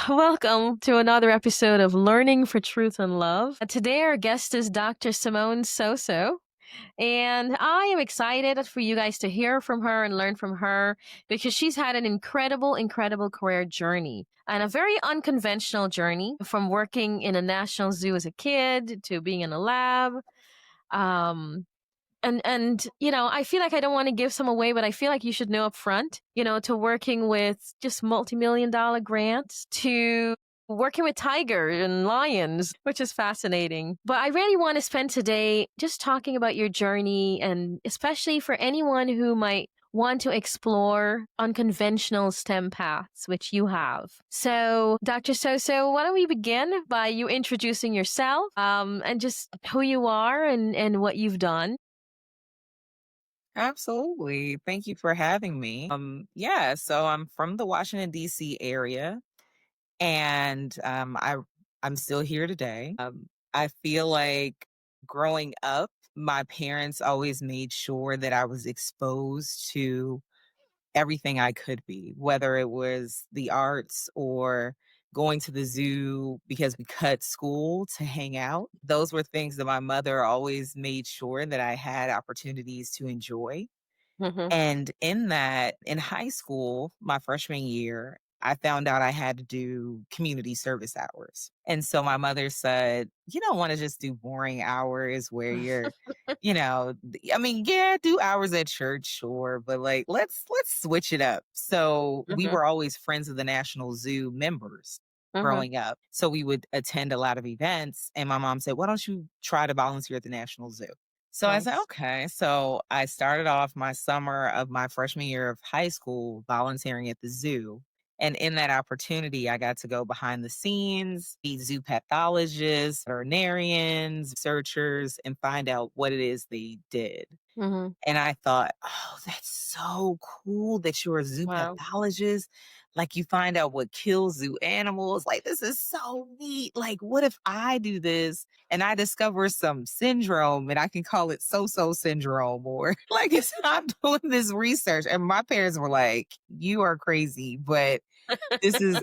Welcome to another episode of Learning for Truth and Love. Today, our guest is Dr. Simone Soso, and I am excited for you guys to hear from her and learn from her because she's had an incredible career journey and a very unconventional journey from working in a national zoo as a kid to being in a lab. Um, and I feel like I don't want to give some away, but I feel like you should know up front, to working with just multi-million dollar grants to working with tigers and lions, which is fascinating. But I really want to spend today just talking about your journey, and especially for anyone who might want to explore unconventional STEM paths, which you have. So, Dr. Soso, why don't we begin by you introducing yourself, and just who you are and what you've done? Absolutely. Thank you for having me. Yeah, so I'm from the Washington D.C. area and I'm still here today. I feel like growing up, my parents always made sure that I was exposed to everything I could be, whether it was the arts or going to the zoo because we cut school to hang out. Those were things that my mother always made sure that I had opportunities to enjoy. Hmm. And in that, in high school, my freshman year, I found out I had to do community service hours. And so my mother said, "You don't want to just do boring hours where I mean, yeah, do hours at church, sure, but like let's switch it up." So we Hmm. were always friends of the National Zoo members Hmm. growing up. So we would attend a lot of events and my mom said, "Why don't you try to volunteer at the National Zoo?" So I said, Nice. okay. So I started off my summer of my freshman year of high school volunteering at the zoo. And in that opportunity, I got to go behind the scenes, be zoo pathologists, veterinarians, researchers, and find out what it is they did. Hmm. And I thought, "Oh, that's so cool that you're a zoo Wow. pathologist. Like, you find out what kills zoo animals. Like, this is so neat. Like, what if I do this and I discover some syndrome and I can call it so-so syndrome or like it's I'm doing this research." And my parents were like, "You are crazy, but this is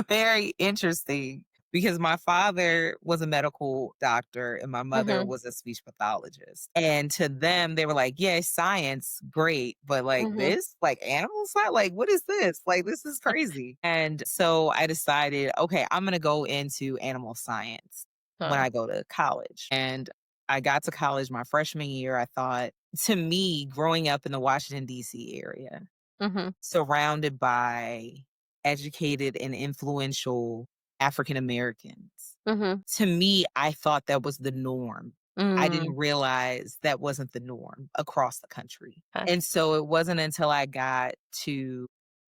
very interesting because my father was a medical doctor and my mother Hmm. was a speech pathologist. And to them, they were like, yeah, science, great. But like Hmm. this, like animal science, like what is this? Like this is crazy. And so I decided, okay, I'm going to go into animal science when Huh. I go to college. And I got to college my freshman year. I thought, to me, growing up in the Washington, D.C. area, Hmm. surrounded by educated and influential African Americans. Hmm. To me, I thought that was the norm. I Mm. didn't realize that wasn't the norm across the country. Huh. And so it wasn't until I got to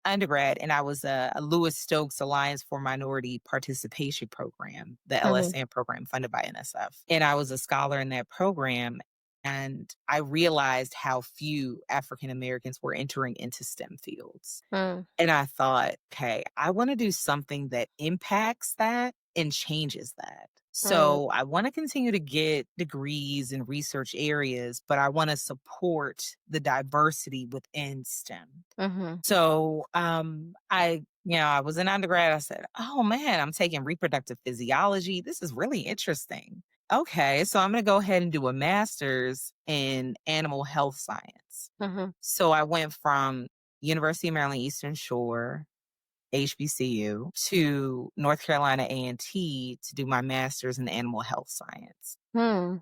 undergrad and I was a Lewis Stokes Alliance for Minority Participation program, the Hmm. LSM program funded by NSF. And I was a scholar in that program. And I realized how few African Americans were entering into STEM fields. Mm. And I thought, okay, I want to do something that impacts that and changes that. Mm. So I want to continue to get degrees in research areas, but I want to support the diversity within STEM. Hmm. So I was an undergrad. I said, oh man, I'm taking reproductive physiology. This is really interesting. Okay, so I'm going to go ahead and do a master's in animal health science. Hmm. So I went from University of Maryland Eastern Shore, HBCU, to North Carolina A&T to do my master's in animal health science. Mm.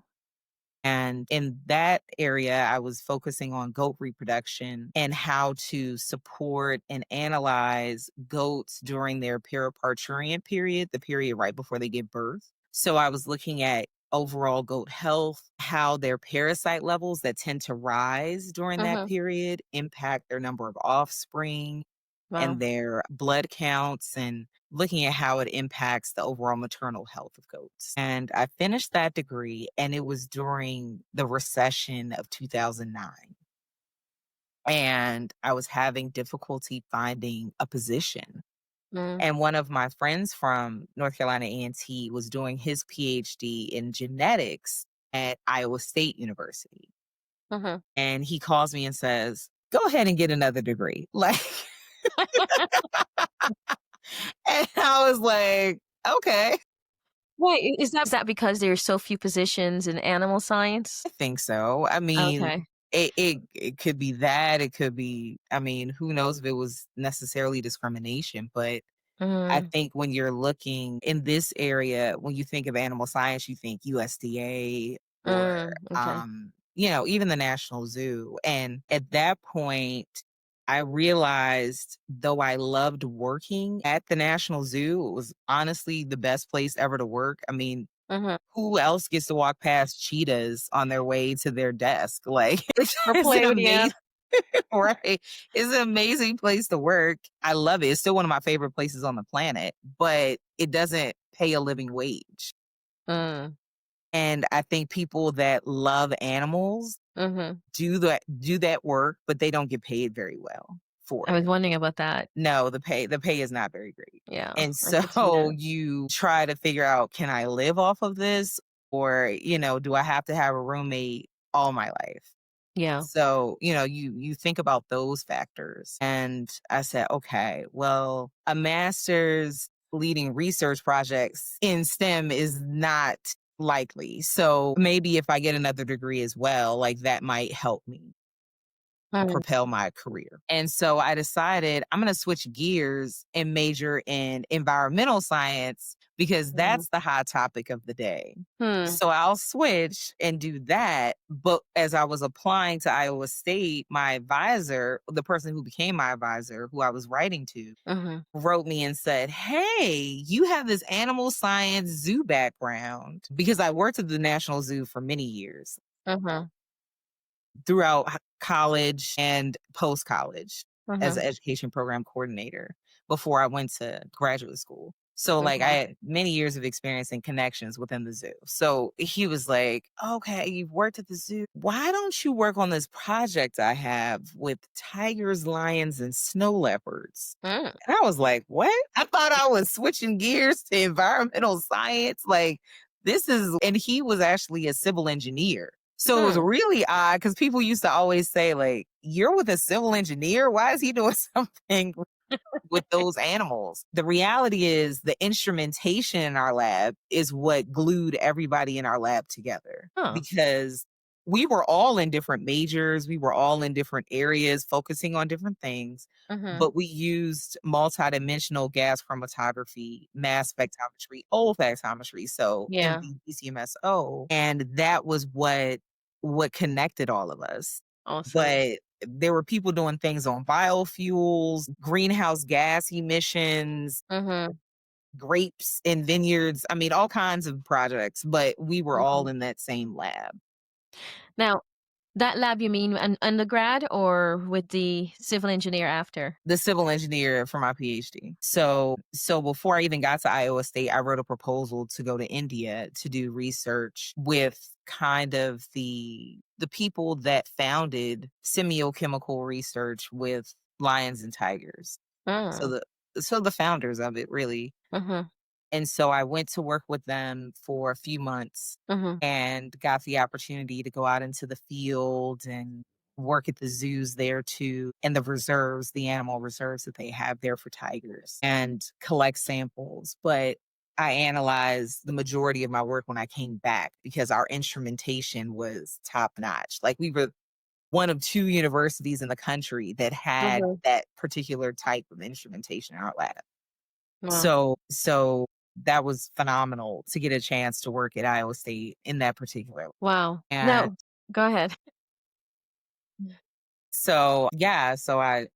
And in that area, I was focusing on goat reproduction and how to support and analyze goats during their periparturient period, the period right before they give birth. So I was looking at overall goat health, how their parasite levels that tend to rise during that Hmm. period impact their number of offspring and Wow. their blood counts and looking at how it impacts the overall maternal health of goats. And I finished that degree, and it was during the recession of 2009. And I was having difficulty finding a position. Mm. And one of my friends from North Carolina A&T was doing his PhD in genetics at Iowa State University. Hmm. And he calls me and says, go ahead and get another degree. Like, And I was like, "Okay." Wait, is that because there are so few positions in animal science? I think so. I mean, Okay. it could be that, it could be, I mean, who knows if it was necessarily discrimination, but I Mm, think when you're looking in this area, when you think of animal science, you think USDA or, okay. even the National Zoo. And at that point, I realized though I loved working at the National Zoo, it was honestly the best place ever to work. I mean, Mhm. who else gets to walk past cheetahs on their way to their desk? Like, Or it's play an with yeah. amazing right. It's an amazing place to work. I love it. It's still one of my favorite places on the planet, but it doesn't pay a living wage. Mm, And I think people that love animals mhm. do that work, but they don't get paid very well for I was it. wondering about that. No, the pay is not very great. Yeah, And I could see so that. you try to figure out, can I live off of this? Or, do I have to have a roommate all my life? Yeah. So, you think about those factors. And I said, okay, well, a master's leading research projects in STEM is not likely. So maybe if I get another degree as well, like that might help me Mm, propel my career. And so I decided I'm going to switch gears and major in environmental science because mhm. that's the hot topic of the day. Hmm. So I'll switch and do that. But as I was applying to Iowa State, my advisor, the person who became my advisor, who I was writing to, Mhm. wrote me and said, "Hey, you have this animal science zoo background." Because I worked at the National Zoo for many years Mhm. throughout college and post college as an Mhm. education program coordinator before I went to graduate school. So, like, I Mhm. had many years of experience and connections within the zoo. So he was like, "Okay, you've worked at the zoo. Why don't you work on this project I have with tigers, lions, and snow leopards?" Mm. And I was like, "What?" I thought I was switching gears to environmental science. Like, and he was actually a civil engineer. So it was Hmm. really odd because people used to always say, like, "You're with a civil engineer? Why is he doing something with those animals?" The reality is the instrumentation in our lab is what glued everybody in our lab together Huh. because we were all in different majors, we were all in different areas focusing on different things, Mhm. but we used multidimensional gas chromatography, mass spectrometry, olfactometry, so Yeah. MV-PCMSO, and that was what connected all of us. Awesome. But there were people doing things on biofuels, greenhouse gas emissions, Mhm. grapes in vineyards. I mean, all kinds of projects, but we were all Mhm. in that same lab. Now, that lab you mean an undergrad or with the civil engineer after? The civil engineer for my PhD. So before I even got to Iowa State, I wrote a proposal to go to India to do research with kind of the people that founded semiochemical research with lions and tigers. So Mm. the founders of it really. Mhm. And so I went to work with them for a few months Mhm. and got the opportunity to go out into the field and work at the zoos there too, and the reserves, the animal reserves that they have there for tigers, and collect samples. But I analyzed the majority of my work when I came back because our instrumentation was top notch. Like, we were one of two universities in the country that had Mhm. that particular type of instrumentation in our lab. Wow. So that was phenomenal to get a chance to work at Iowa State in that particular. Wow. And Now go ahead. so, yeah, so I,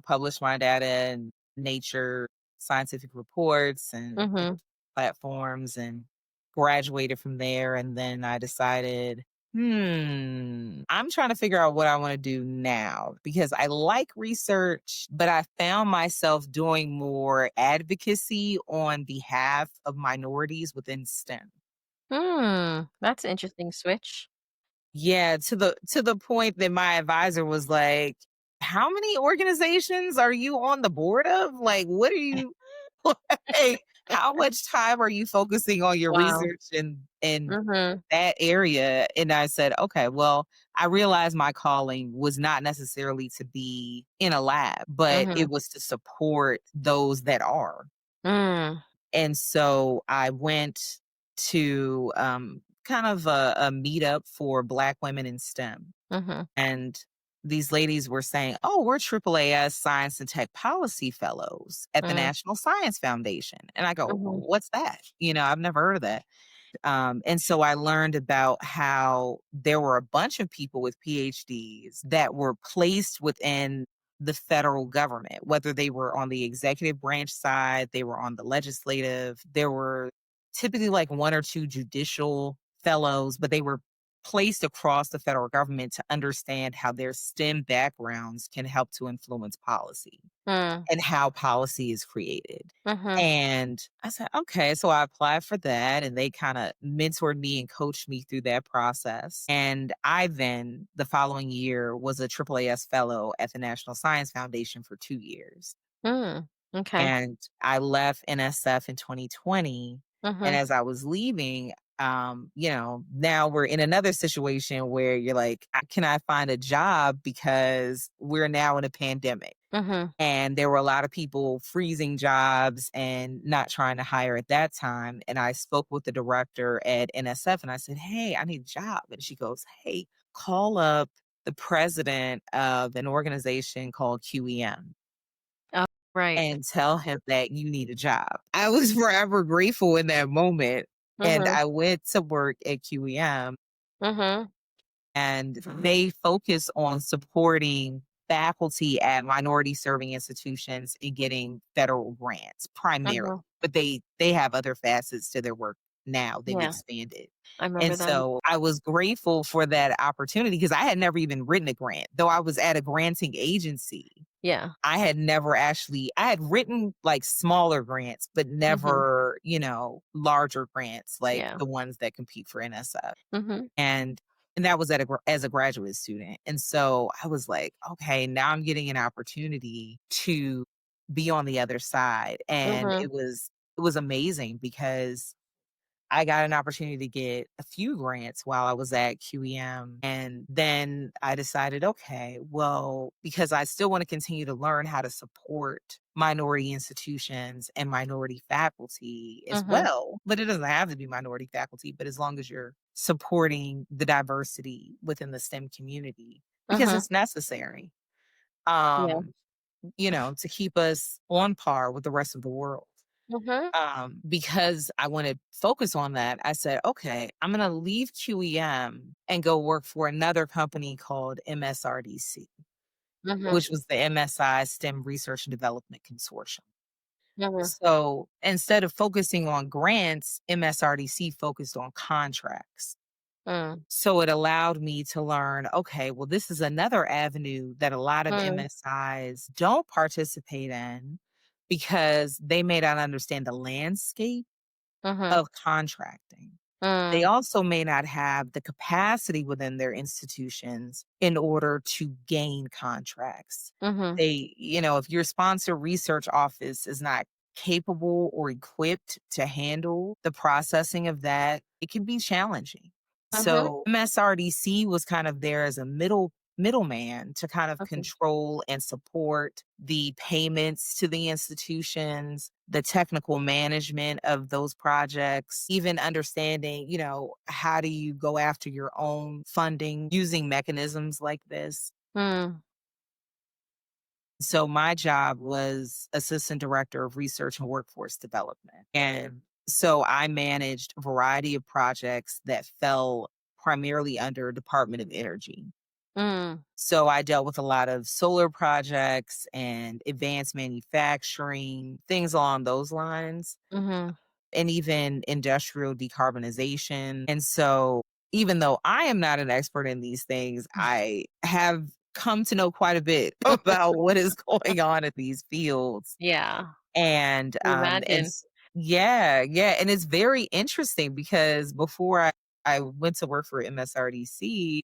published my data in Nature scientific reports and Mhm. different platforms and graduated from there. And then I decided, I'm trying to figure out what I want to do now because I like research, but I found myself doing more advocacy on behalf of minorities within STEM. Hmm. That's an interesting switch. Yeah, to the point that my advisor was like, "How many organizations are you on the board of? Like, what are you like, how much time are you focusing on your Wow. research in Mhm. that area? And I said, okay, well, I realized my calling was not necessarily to be in a lab, but it Mhm. was to support those that are. Mm. And so I went to kind of a meetup for Black women in STEM. Mhm. And these ladies were saying, "Oh, we're AAAS Science and Tech Policy Fellows at the Mm. National Science Foundation." And I go, Mhm. "What's that?" I've never heard of that. And so I learned about how there were a bunch of people with PhDs that were placed within the federal government, whether they were on the executive branch side, they were on the legislative, there were typically like one or two judicial fellows, but they were placed across the federal government to understand how their STEM backgrounds can help to influence policy Mm. and how policy is created. Mhm. And I said, okay. So I applied for that and they kind of mentored me and coached me through that process. And I then, the following year, was a AAAS fellow at the National Science Foundation for 2 years. Mm. Okay. And I left NSF in 2020. And Mhm. as I was leaving, now we're in another situation where you're like, can I find a job because we're now in a pandemic? Mhm. And there were a lot of people freezing jobs and not trying to hire at that time. And I spoke with the director at NSF and I said, "Hey, I need a job." And she goes, "Hey, call up the president of an organization called QEM Oh, right. and tell him that you need a job." I was forever grateful in that moment. And Mhm. I went to work at QEM Mhm. and they focus on supporting faculty at minority serving institutions in getting federal grants primarily, Mhm. but they have other facets to their work now. They've Yeah, expanded. I remember And that. so I was grateful for that opportunity because I had never even written a grant. Though I was at a granting agency, Yeah. I had written like smaller grants, but Mhm. never, larger grants like Yeah. the ones that compete for NSF. Mhm. And that was as a graduate student. And so I was like, okay, now I'm getting an opportunity to be on the other side. And Mhm. it was amazing because I got an opportunity to get a few grants while I was at QEM. And then I decided, okay, well, because I still want to continue to learn how to support minority institutions and minority faculty as Mhm. well. But it doesn't have to be minority faculty, but as long as you're supporting the diversity within the STEM community, because Mhm. it's necessary, Yeah. um, to keep us on par with the rest of the world. Mhm. Because I want to focus on that, I said, okay, I'm going to leave QEM and go work for another company called MSRDC, Mhm. which was the MSI STEM Research and Development Consortium. Mhm. So instead of focusing on grants, MSRDC focused on contracts. Mm. So it allowed me to learn, okay, well, this is another avenue that a lot of Mm. MSIs don't participate in because they may not understand the landscape Mhm. of contracting. They Mm. also may not have the capacity within their institutions in order to gain contracts. Mhm. If your sponsor research office is not capable or equipped to handle the processing of that, it can be challenging. Mhm. So MSRDC was kind of there as a middleman to kind of Mhm. control and support the payments to the institutions, the technical management of those projects, even understanding, how do you go after your own funding using mechanisms like this. Mm. So my job was assistant director of research and workforce development. And so I managed a variety of projects that fell primarily under Department of Energy. Mm. So I dealt with a lot of solar projects and advanced manufacturing, things along those lines, Mhm. and even industrial decarbonization. And so even though I am not an expert in these things, I have come to know quite a bit about what is going on in these fields. Yeah. And Imagine. yeah, yeah. And it's very interesting because before I went to work for MSRDC,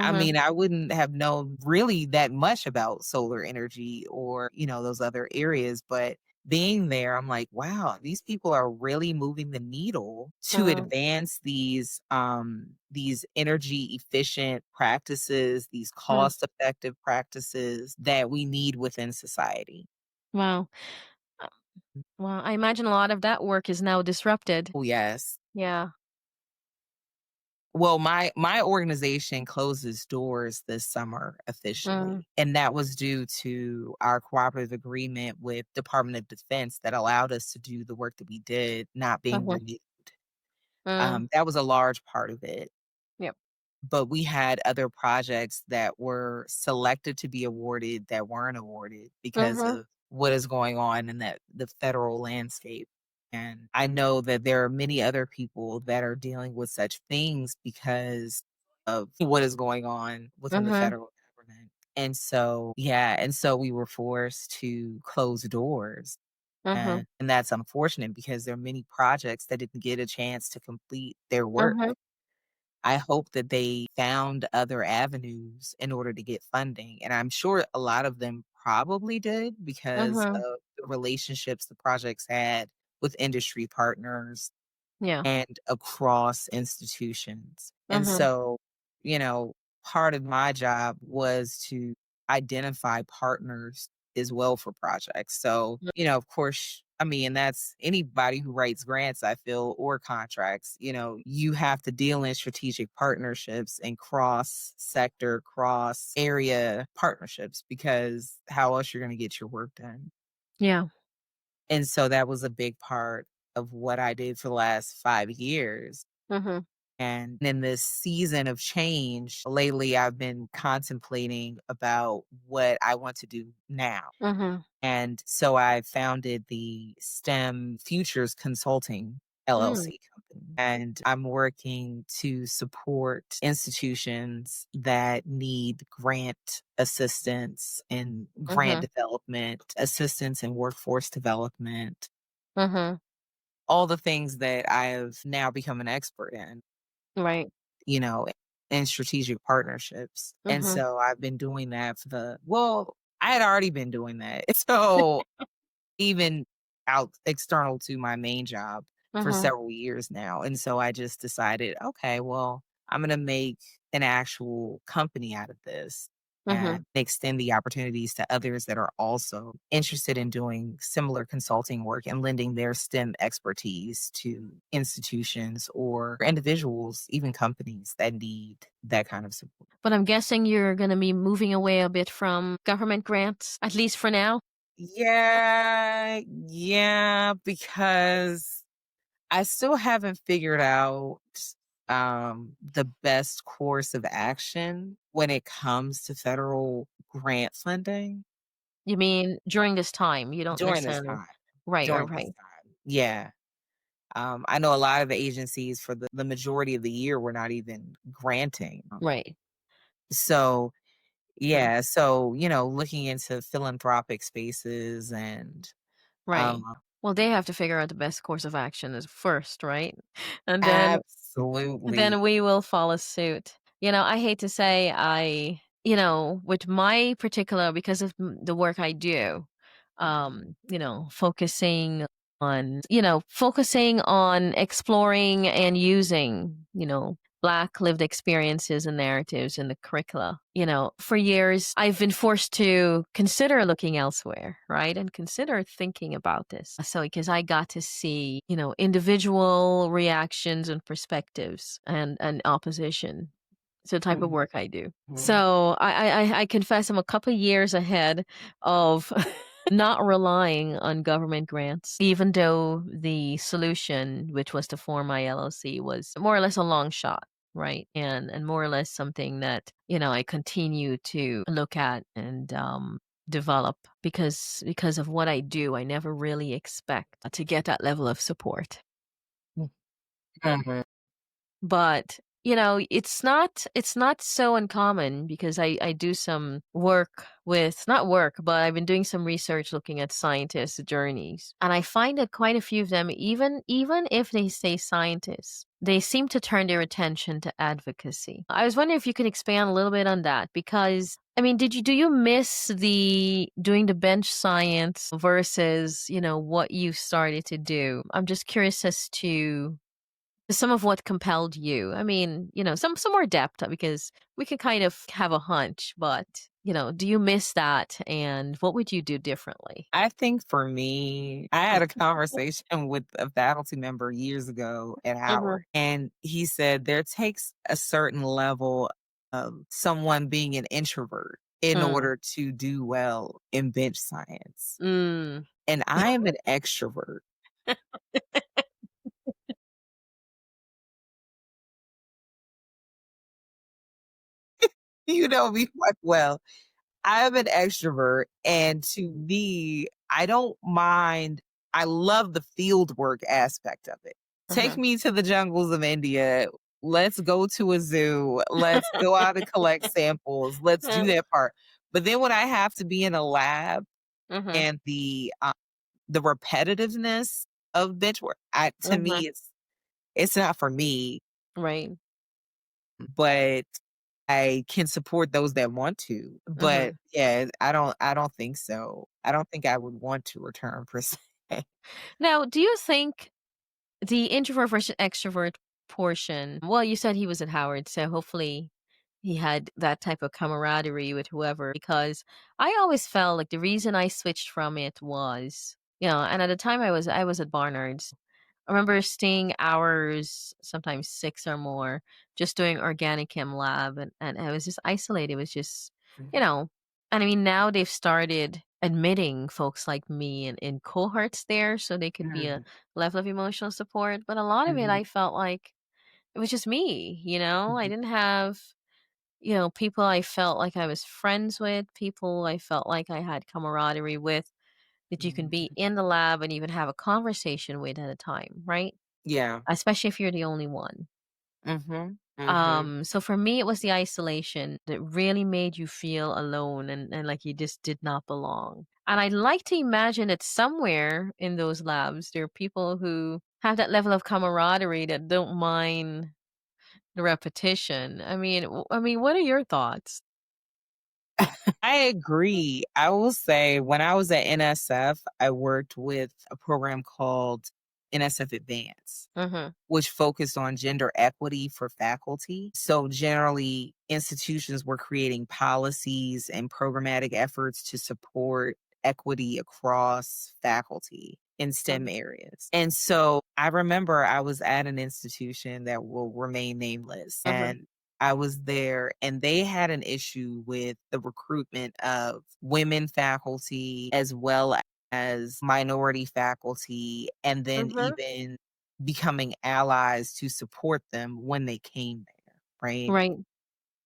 I Mhm. mean, I wouldn't have known really that much about solar energy or, those other areas, but being there, I'm like, wow, these people are really moving the needle to Uh, advance these energy efficient practices, these uh, cost effective practices that we need within society. wow. Uh, Well, I imagine a lot of that work is now disrupted. Oh yes. Yeah. Well, my organization closes doors this summer Mm, officially, and that was due to our cooperative agreement with Department of Defense that allowed us to do the work that we did not being uh-huh, renewed. mm, That was a large part of it. yep. But we had other projects that were selected to be awarded that weren't awarded because Mhm, of what is going on in the federal landscape. And I know that there are many other people that are dealing with such things because of what is going on within the mhm, federal government. And so, yeah, and so we were forced to close doors. mhm, And that's unfortunate because there are many projects that didn't get a chance to complete their work. mhm, I hope that they found other avenues in order to get funding, and I'm sure a lot of them probably did because mhm. of the relationships the projects had with industry partners Yeah. and across institutions. And Mhm, so, you know, part of my job was to identify partners as well for projects. So, mm, of course, I mean, that's anybody who writes grants, I feel, or contracts, you have to deal in strategic partnerships and cross sector, cross area partnerships because how else you're going to get your work done. yeah. And so that was a big part of what I did for the last 5 years. Mhm, And in this season of change, lately I've been contemplating about what I want to do now. mhm, And so I founded the STEM Futures Consulting mm, LLC company. And I'm working to support institutions that need grant assistance and grant mhm, development, assistance in workforce development, mhm. all the things that I have now become an expert in, Right. you know, in strategic partnerships. And Mhm, so I've been doing that I had already been doing that. So even out external to my main job for mhm, several years now. And so I just decided, okay, well, I'm going to make an actual company out of this mhm. and extend the opportunities to others that are also interested in doing similar consulting work and lending their STEM expertise to institutions or individuals, even companies that need that kind of support. But I'm guessing you're gonna be moving away a bit from government grants, at least for now? Yeah, yeah, because I still haven't figured out the best course of action when it comes to federal grant funding You mean during this time, you don't during this necessarily. time. Right, right, During this right, time. Yeah. I know a lot of the agencies for the majority of the year were not even granting. right, So true, yeah, so looking into philanthropic spaces and right. um Well, they have to figure out the best course of action is first, right? And then absolutely. we will follow suit. I hate to say with my particular because of the work I do, focusing on exploring and using, Black lived experiences and narratives in the curricula. For years, I've been forced to consider looking elsewhere, right? And consider thinking about this. So, because I got to see, individual reactions and perspectives and opposition to the type of work I do. So I confess I'm a couple years ahead of not relying on government grants, even though the solution, which was to form my LLC, was more or less a long shot, right? And more or less something that I continue to look at and develop because of what I do. I never really expect to get that level of support. Mhm. But, it's not so uncommon because I do some work with not work, but I've been doing some research looking at scientists' journeys. And I find that quite a few of them, even if they say scientists, they seem to turn their attention to advocacy. I was wondering if you could expand a little bit on that because I mean, do you miss the doing the bench science versus, what you started to do? I'm just curious as to some of what compelled you. I mean, some more depth because we can kind of have a hunch, but, do you miss that and what would you do differently? I think for me, I had a conversation with a faculty member years ago at Mhm. Howard, and he said there takes a certain level of someone being an introvert in Mm. order to do well in bench science. Mm. And I am an extrovert. You know me quite well. I'm an extrovert, and to me, I don't mind. I love the field work aspect of it. Take Uh-huh. me to the jungles of India. Let's go to a zoo. Let's go out and collect samples. Let's do Uh, that part. But then when I have to be in a lab uh-huh. and the repetitiveness of bench work, to me, Uh-huh. it's not for me. Right. But I can support those that want to. Uh-huh. But yeah, I don't think so. I don't think I would want to return per se. Now, do you think the introvert versus extrovert portion, well, you said he was at Howard, so hopefully he had that type of camaraderie with whoever, because I always felt like the reason I switched from it was, and at the time I was at Barnard's. I remember staying hours, sometimes 6 or more, just doing organic chem lab, and I was just isolated. It was just, you Mhm. know, and I mean, now they've started admitting folks like me in cohorts there so they could be a Mhm. level of emotional support. But a lot of it, Mhm. I felt like it was just me. I Mhm. didn't have, people I felt like I was friends with, people I felt like I had camaraderie with that you can be Mhm. in the lab and even have a conversation with at a time, right? Yeah. Especially if you're the only one. Mhm. Mhm. So for me, it was the isolation that really made you feel alone and like you just did not belong. And I'd like to imagine that somewhere in those labs, there are people who have that level of camaraderie that don't mind the repetition. I mean, what are your thoughts? I agree. I will say when I was at NSF, I worked with a program called NSF Advance, Mhm. which focused on gender equity for faculty. So, generally, institutions were creating policies and programmatic efforts to support equity across faculty in STEM Mhm. areas. And so, I remember I was at an institution that will remain nameless, Mhm. and I was there, and they had an issue with the recruitment of women faculty as well as minority faculty, and then Mhm. even becoming allies to support them when they came there, right? Right.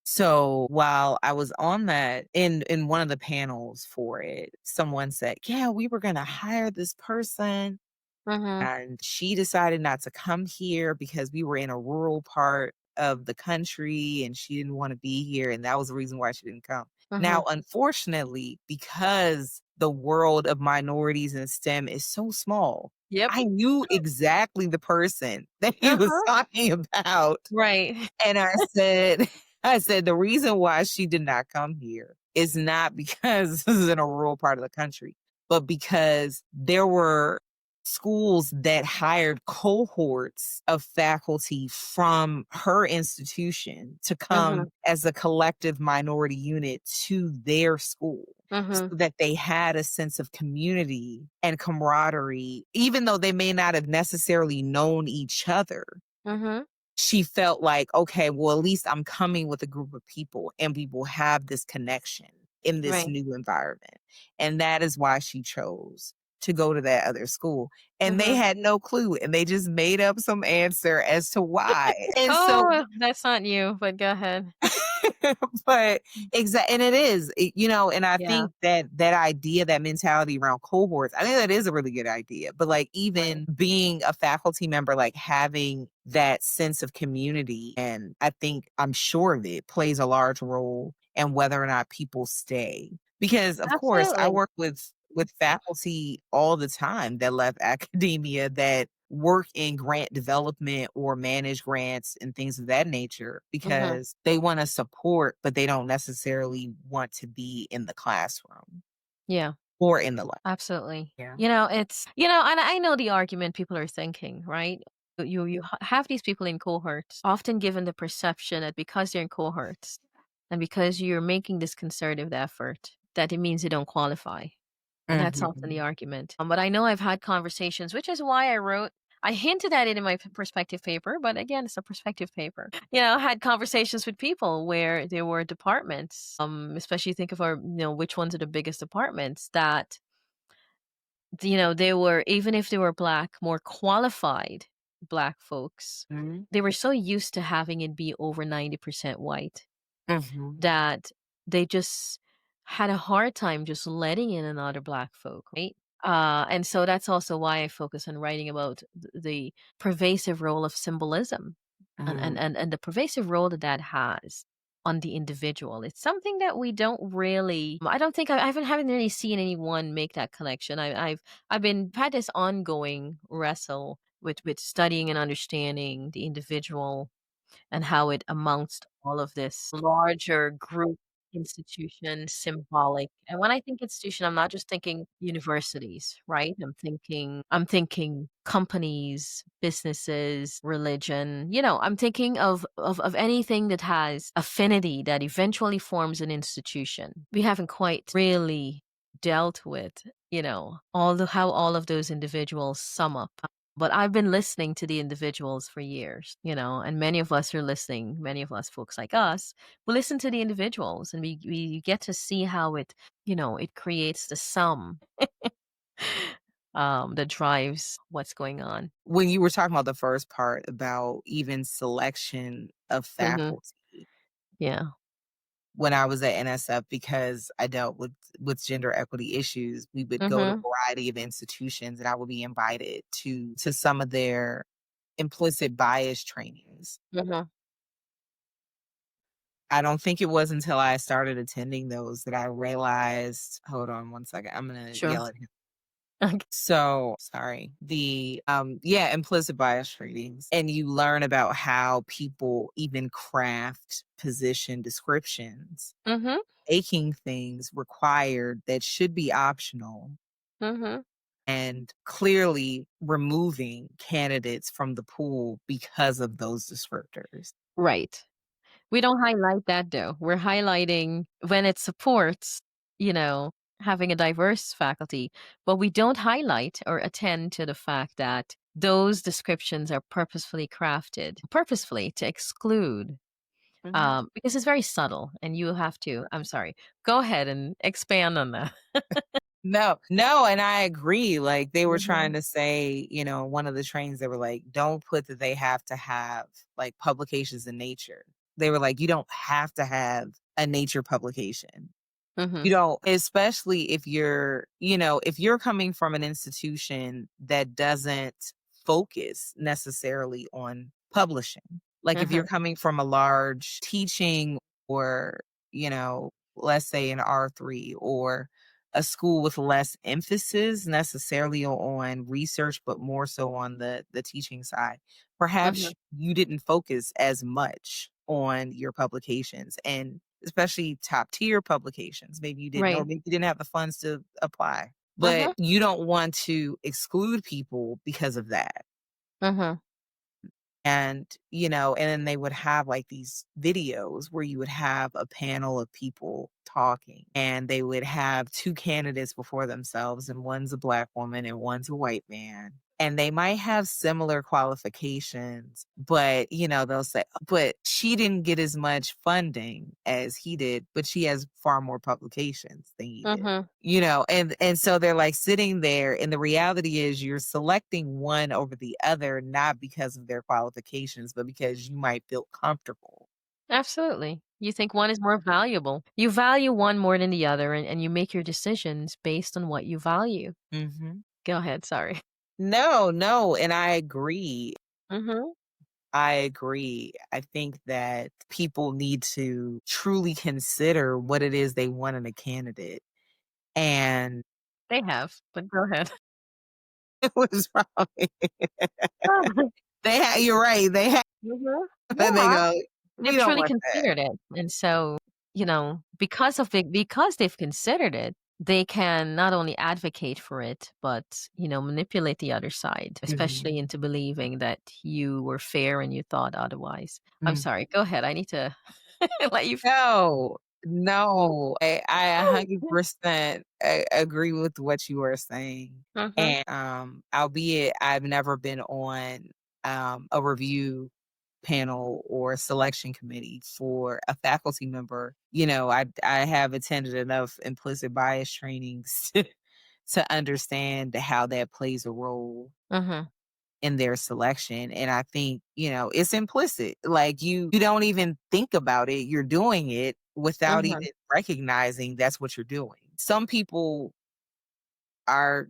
So while I was on that in one of the panels for it, someone said, "Yeah, we were gonna hire this person Mhm. and she decided not to come here because we were in a rural part of the country and she didn't want to be here. And that was the reason why she didn't come." Now, Mhm. unfortunately, because the world of minorities in STEM is so small, Yep. I knew exactly the person that he was Uh-huh. talking about. Right. And I said, I said, the reason why she did not come here is not because this is in a rural part of the country, but because there were schools that hired cohorts of faculty from her institution to come Mhm. as a collective minority unit to their school so Mhm. that they had a sense of community and camaraderie, even though they may not have necessarily known each other. Mhm. She felt like, "Okay, well, at least I'm coming with a group of people and we will have this connection in this Right. new environment." And that is why she chose to go to that other school. And they Mhm. had no clue and they just made up some answer as to why. And so Oh, that's not you, but go ahead. but and it is, and I Yeah. think that that idea, that mentality around cohorts, I think that is a really good idea. But like Right. even being a faculty member, like having that sense of community, and I'm sure of it plays a large role in whether or not people stay. Because of course I Absolutely. work with faculty all the time that left academia that work in grant development or manage grants and things of that nature Mhm. because they want to support, but they don't necessarily want to be in the classroom Yeah. or in the lab. Absolutely. Yeah. And I know the argument people are thinking, right? Have these people in cohorts, often given the perception that because they're in cohorts and because you're making this concerted effort, that it means you don't qualify. And that's often the Mhm. argument. But I know I've had conversations, which is why I hinted at it in my perspective paper, but again, it's a perspective paper. I had conversations with people where there were departments, especially think of which ones are the biggest departments that they were, even if they were Black, more qualified Black folks, Mhm. they were so used to having it be over 90% white Mhm. that they just had a hard time just letting in another Black folk, right? And so that's also why I focus on writing about the pervasive role of symbolism Mhm. and the pervasive role that that has on the individual. It's something that we don't really. I don't think haven't really seen anyone make that connection. I've had this ongoing wrestle with studying and understanding the individual and how it amounts to all of this larger group, institution, symbolic. And when I think institution, I'm not just thinking universities, right? I'm thinking companies, businesses, religion. I'm thinking of anything that has affinity that eventually forms an institution. We haven't quite really dealt with, how all of those individuals sum up. But I've been listening to the individuals for years, and many of us are listening, many of us folks like us, we listen to the individuals and we get to see how it creates the sum that drives what's going on. When you were talking about the first part about even selection of Mhm. faculty, Yeah. when I was at NSF, because I dealt with gender equity issues, we would go to a Mhm. variety of institutions, and I would be invited to some of their implicit bias trainings. Mhm. I don't think it was until I started attending those that I realized, hold on one second, I'm gonna Sure. yell at him. Okay. So sorry. Yeah, implicit bias trainings. And you learn about how people even craft position descriptions, Mhm. making things required that should be optional Mhm. and clearly removing candidates from the pool because of those descriptors. Right. We don't highlight that though. We're highlighting when it supports, you know, having a diverse faculty, but we don't highlight or attend to the fact that those descriptions are purposefully to exclude, Mhm. because it's very subtle and you have to, I'm sorry, go ahead and expand on that. No, no, and I agree. Like they were Hmm. trying to say, one of the trains, they were like, don't put that they have to have like publications in nature. They were like, you don't have to have a nature publication. Hmm. You don't, especially if you're coming from an institution that doesn't focus necessarily on publishing. Like if you're Hmm. coming from a large teaching or, let's say an R3 or a school with less emphasis necessarily on research, but more so on the teaching side. Hmm. Perhaps you didn't focus as much on your publications and especially top tier publications. Maybe you didn't, or Right. maybe you didn't have the funds to apply. But Hmm. you don't want to exclude people because of that. Hmm. And then they would have like these videos where you would have a panel of people talking and they would have two candidates before themselves, and one's a black woman and one's a white man. And they might have similar qualifications, but they'll say, but she didn't get as much funding as he did, but she has far more publications than he did. Hmm. And so they're like sitting there, and the reality is you're selecting one over the other not because of their qualifications, but because you might feel comfortable. Absolutely. You think one is more valuable. You value one more than the other, and you make your decisions based on what you value. Mhm. Go ahead. Sorry. No, no, and I agree. Hmm. I agree. I think that people need to truly consider what it is they want in a candidate. And They have, but go ahead. It was probably Oh, you're right, they had mhm. and they Yeah. go, They've "We don't truly want that." considered it, and so, because they've considered it, they can not only advocate for it, but, manipulate the other side, Mhm. especially into believing that you were fair and you thought otherwise. I'm Mm. sorry, go ahead, I need to let you No, no, I 100% agree with what you were saying, Mhm, and, albeit I've never been on, a review panel or selection committee for a faculty member, I have attended enough implicit bias trainings to understand how that plays a role mhm, in their selection. And I think, it's implicit. Like you don't even think about it. You're doing it without mhm, even recognizing that's what you're doing. Some people are,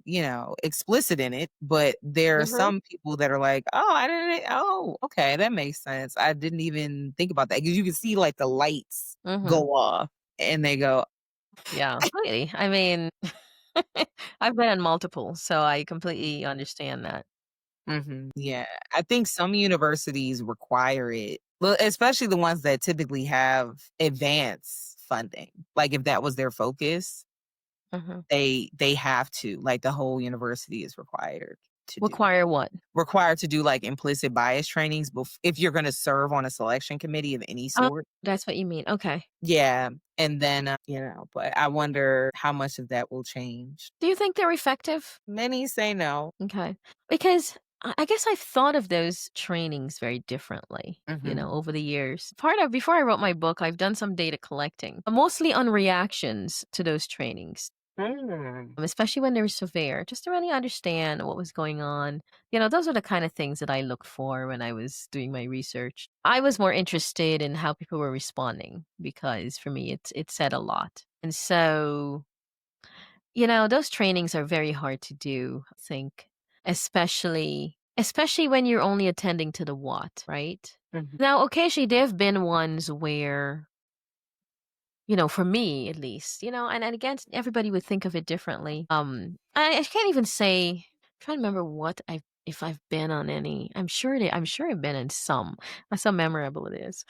explicit in it, but there are mhm, some people that are like, "Oh, I didn't oh, okay, that makes sense. I didn't even think about that because you can see, like, the lights mhm. go off, and they go, Yeah, completely. I mean, I've been in multiple, so I completely understand that. "Mhm, yeah." I think some universities require it, well, especially the ones that typically have advanced funding. Like, if that was their focus, Mhm. they have to, like, the whole university is to do Require what? required to do, like, implicit bias trainings if you're gonna serve on a selection committee of any Oh, sort. that's what you mean, okay. Yeah, and then, but I wonder how much of that will change. Do you think they're effective? Many say no. Okay. Because I guess I've thought of those trainings very differently, Mhm. over the years. Part of before I wrote my book, I've done some data collecting, mostly on reactions to those trainings, Mm. especially when they're severe, just to really understand what was going on. Those are the kind of things that I looked for when I was doing my research. I was more interested in how people were responding because for me, it said a lot. And so those trainings are very hard to do, I think, especially when you're only attending to the what, right? Mhm. Now, occasionally there have been ones where, for me at least, and again, everybody would think of it differently. I can't even say, I'm trying to remember what I've if I've been on any. I'm sure I've been in some. That's how memorable it is.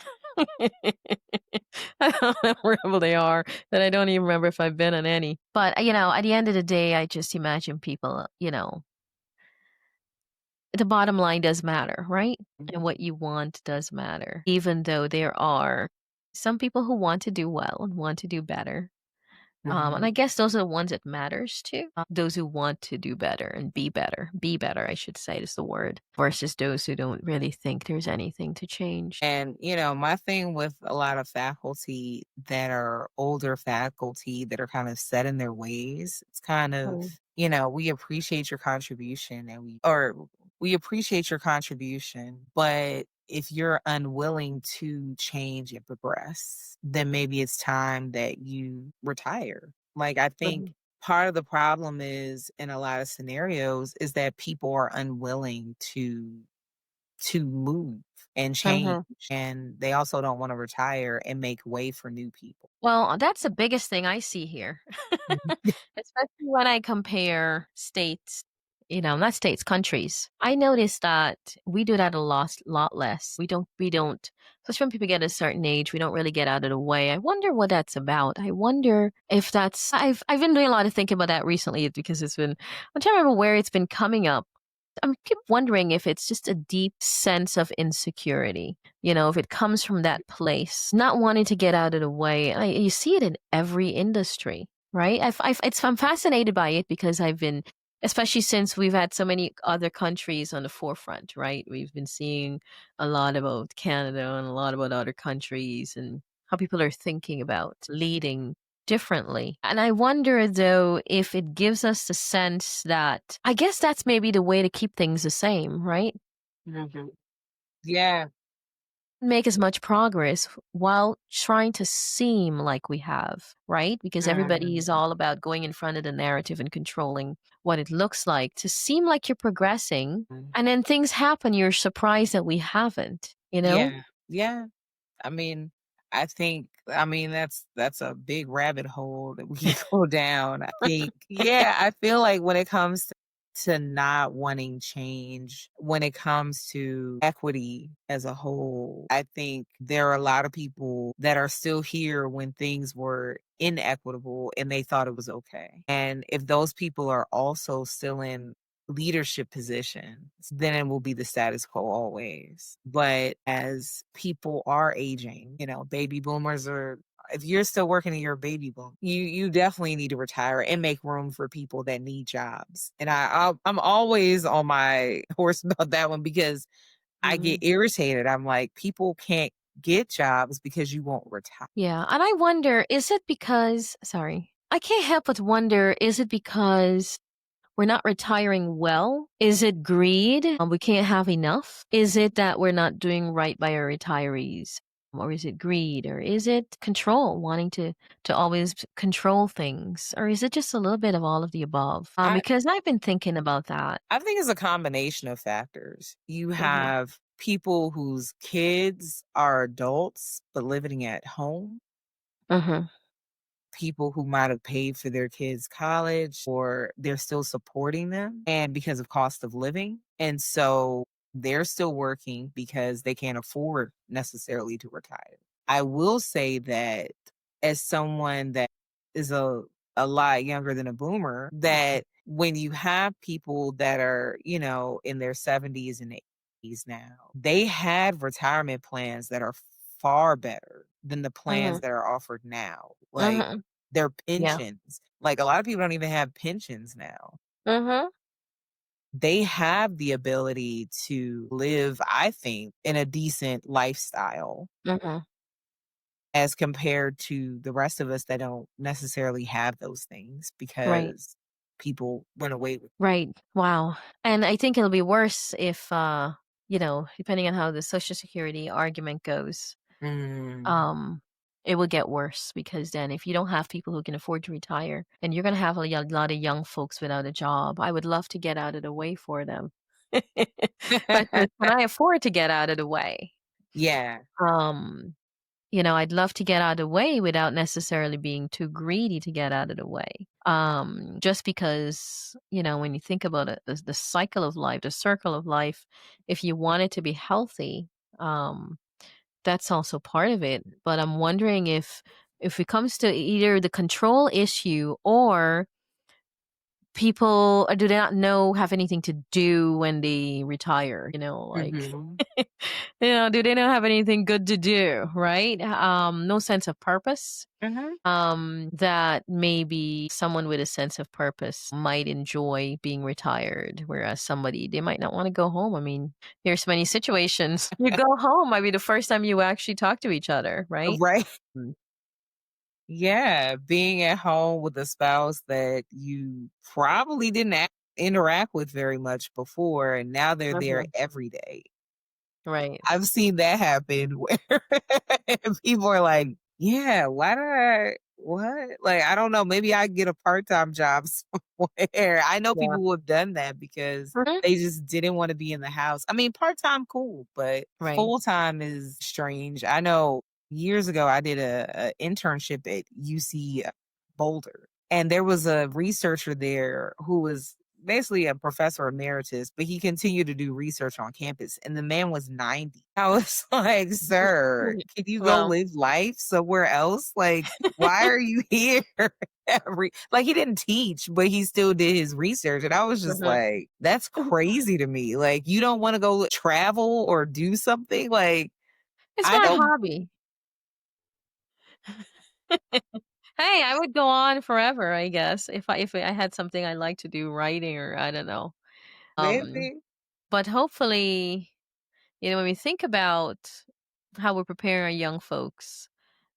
How memorable they are that I don't even remember if I've been on any. But at the end of the day, I just imagine people, the bottom line does matter, right? And what you want does matter. Even though there are some people who want to do well and want to do better. And Mhm. I guess those are the ones that matters too. Those who want to do better and be better, I should say is the word, versus those who don't really think there's anything to change. And, my thing with a lot of faculty that are older faculty that are kind of set in their ways, it's kind of, Mm. we appreciate your contribution we appreciate your contribution, but if you're unwilling to change and progress, then maybe it's time that you retire. Like, I think Mhm. part of the problem is in a lot of scenarios is that people are unwilling to move and change, Mhm. and they also don't wanna retire and make way for new people. Well, that's the biggest thing I see here, Mhm. especially when I compare states, not states, countries. I noticed that we do that a lot less. We don't, especially when people get a certain age, we don't really get out of the way. I wonder what that's about. I wonder if I've been doing a lot of thinking about that recently because I'm trying to remember where it's been coming up. I'm keep wondering if it's just a deep sense of insecurity, if it comes from that place, not wanting to get out of the way. You see it in every industry, right? I'm fascinated by it because especially since we've had so many other countries on the forefront, right? We've been seeing a lot about Canada and a lot about other countries and how people are thinking about leading differently. And I wonder though if it gives us the sense that I guess that's maybe the way to keep things the same, right? Mhm. Yeah. Make as much progress while trying to seem like we have, right? Because everybody Mhm. is all about going in front of the narrative and controlling what it looks like to seem like you're progressing. And then things happen, you're surprised that we haven't, you know? Yeah. Yeah. I mean, that's a big rabbit hole that we can go down. I think, yeah, I feel like when it comes to not wanting change when it comes to equity as a whole. I think there are a lot of people that are still here when things were inequitable and they thought it was okay. And if those people are also still in leadership positions, then it will be the status quo always. But as people are aging, baby boomers are, if you're still working in your baby boom, you definitely need to retire and make room for people that need jobs. And I'm always on my horse about that one because I get Mhm. irritated. I'm like, people can't get jobs because you won't retire. Yeah, and I wonder, is it because sorry. I can't help but wonder, is it because we're not retiring well? Is it greed? We can't have enough? Is it that we're not doing right by our retirees? Or is it greed? Or is it control, wanting to always control things? Or is it just a little bit of all of the above? I Because I've been thinking about that. I think it's a combination of factors. You Mhm. have people whose kids are adults but living at home, Mhm. people who might have paid for their kids' college or they're still supporting them and because of cost of living. And so they're still working because they can't afford necessarily to retire. I will say that as someone that is a lot younger than a boomer, that when you have people that are, in their 70s and 80s now, they had retirement plans that are far better than the plans Mhm. that are offered now. Like Mhm. their Yeah. pensions. Like a lot of people don't even have pensions now. Mhm. They have the ability to live, I think, in a decent lifestyle Mhm. as compared to the rest of us that don't necessarily have those things Right. because people went away with. Right. Wow. And I think it'll be worse if depending on how the social security argument goes, Mm. um it will get worse because then if you don't have people who can afford to retire, then you're going to have lot of young folks without a job. I would love to get out of the way for them. But can I afford to get out of the way? Yeah. Um I'd love to get out of the way without necessarily being too greedy to get out of the way. Just because, when you think about it, the cycle of life, the circle of life, if you want it to be healthy, um, that's also part of it. But I'm wondering if it comes to either the control issue or people do they not know have anything to do when they retire, like Mhm. do they not have anything good to do, right? No sense of purpose. Mhm. That maybe someone with a sense of purpose might enjoy being retired, whereas somebody they might not want to go home. I mean, here's many situations. You go home might be the first time you actually talk to each other, right? Right. Mm. Yeah, being at home with a spouse that you probably didn't interact with very much before, and now they're there Mhm. every day. Right. I've seen that happen where people are like, "Yeah, why did I what?" Like, I don't know, maybe I get a part-time job somewhere. I know Yeah. people who have done that because Mhm. they just didn't wanna be in the house. I mean, part-time, cool, but Right. full-time is strange. I know years ago, I did a internship at UC Boulder, and there was a researcher there who was basically a professor emeritus, but he continued to do research on campus, and the man was 90. I was like, "Sir, Mhm. can you go Well, live life somewhere else? Like, why are you here?" Like, he didn't teach, but he still did his research, and I was just mhm. like, "That's crazy to me." Like, you don't wanna go travel or do something? Like, It's I my know. hobby. Hey, I would go on forever, I guess, if I had something I like to do, writing or I don't know. Um, Maybe. but hopefully, when we think about how we're preparing our young folks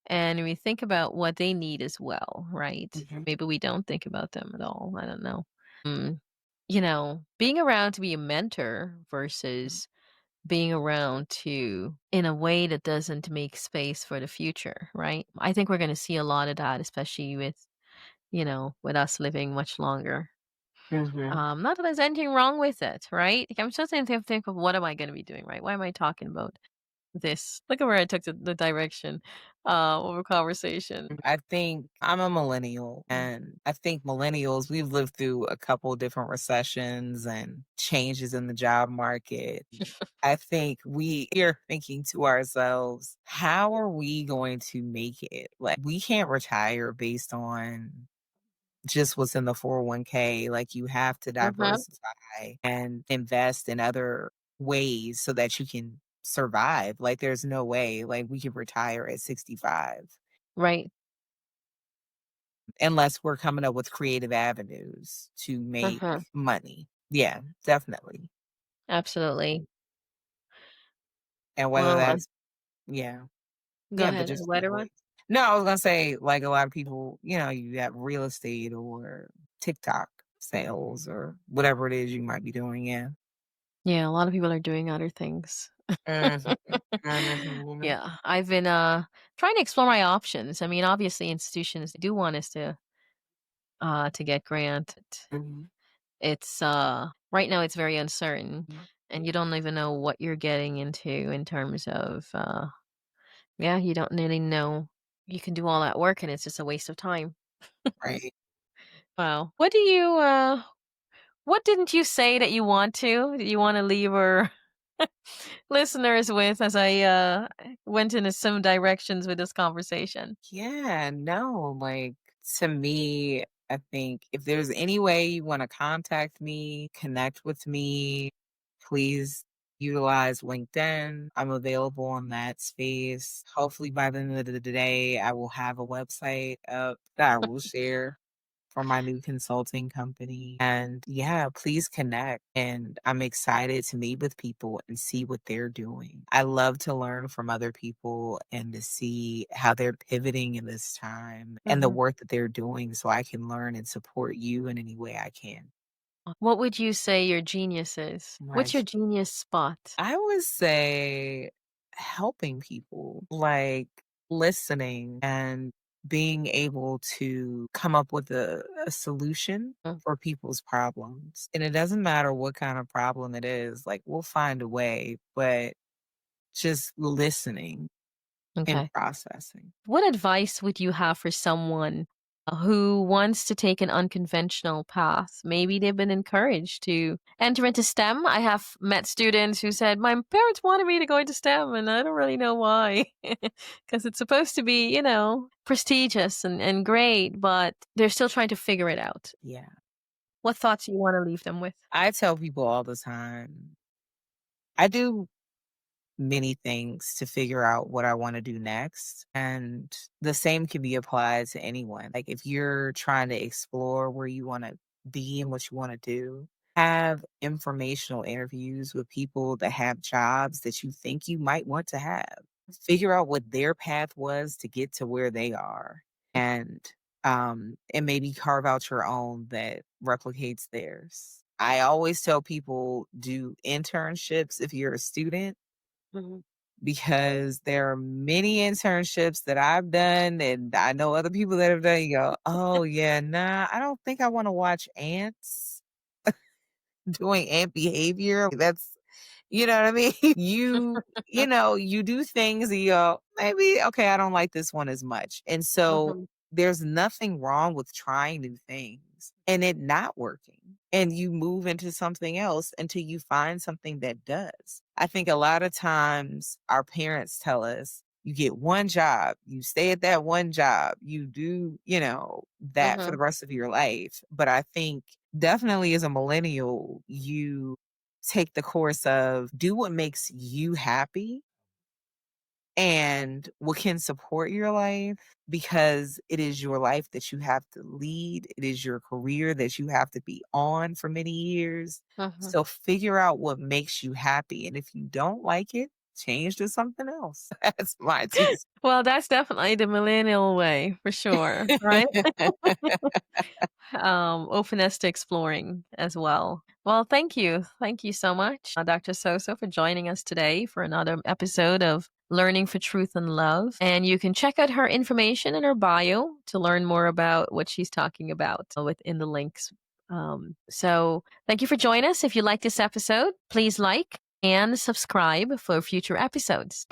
and we think about what they need as well, right? Mhm, Maybe we don't think about them at all. I don't know. Mm, being around to be a mentor versus being around to in a way that doesn't make space for the future, right? I think we're going to see a lot of that, especially with us living much longer. mhm. Not that there's anything wrong with it, right? Like, I'm just trying to think of what am I going to be doing, right? What am I talking about? this. Look at where I took the direction of a conversation. I think I'm a millennial, Mm. and I think millennials, we've lived through a couple different recessions and changes in the job market. I think we are thinking to ourselves, how are we going to make it? Like, we can't retire based on just what's in the 401k. Like, you have to Uh-huh. diversify and invest in other ways so that you can survive. Like, there's no way, like, we could retire at 65 Right. unless we're coming up with creative avenues to make Uh-huh. money. Yeah, definitely. Absolutely. And whether Well, that's yeah. go Yeah, but ahead. just Later one. no, I was gonna say, like, a lot of people, you have real estate or TikTok sales or whatever it is you might be doing, yeah. Yeah, a lot of people are doing other things. Mhm, mhm, Yeah, I've been trying to explore my options. I mean, obviously institutions do want us to get granted. mhm, It's right now it's very uncertain mhm, and you don't even know what you're getting into in terms of yeah, you don't really know you can do all that work and it's just a waste of time. right. Wow. What didn't you say that you want to? You want to leave our listeners with as I went into some directions with this conversation? Yeah, no, like, to me, I think if there's any way you wanna contact me, connect with me, please utilize LinkedIn. I'm available on that space. Hopefully, by the end of the day, I will have a website up that I will share for my new consulting company. And yeah, please connect. And I'm excited to meet with people and see what they're doing. I love to learn from other people and to see how they're pivoting in this time and the Mhm. work that they're doing so I can learn and support you in any way I can. What would you say your genius is? What's your Right. genius spot? I would say helping people, like listening and being able to come up with a solution Mm. for people's problems. And it doesn't matter what kind of problem it is, like we'll find a way, but just listening and Okay. processing. What advice would you have for someone who wants to take an unconventional path? Maybe they've been encouraged to enter into STEM. I have met students who said, my parents wanted me to go into STEM, and I don't really know why. Because it's supposed to be, prestigious and great, but they're still trying to figure it out. Yeah. What thoughts do you want to leave them with? I tell people all the time, I do many things to figure out what I want to do next. And the same can be applied to anyone. Like if you're trying to explore where you want to be and what you want to do, have informational interviews with people that have jobs that you think you might want to have. Figure out what their path was to get to where they are. And maybe carve out your own that replicates theirs. I always tell people do internships if you're a student Mhm. because there are many internships that I've done and I know other people that have done. You go, oh, yeah, nah, I don't think I want to watch ants doing ant behavior. That's, you know what I mean? You do things and you go, maybe, okay, I don't like this one as much. And so Mhm. there's nothing wrong with trying new things and it not working. And you move into something else until you find something that does. I think a lot of times our parents tell us, you get one job, you stay at that one job, you do, that for the Mhm. rest of your life. But I think definitely as a millennial, you take the course of do what makes you happy and what can support your life because it is your life that you have to lead. It is your career that you have to be on for many years. Mhm. So figure out what makes you happy. And if you don't like it, change to something else. That's my 2 Well, that's definitely the millennial way for sure, right? Openness to exploring as well. Well, thank you. Thank you so much, Dr. Soso, for joining us today for another episode of Learning for Truth and Love. And you can check out her information in her bio to learn more about what she's talking about within the links. So thank you for joining us. If you like this episode, please like and subscribe for future episodes.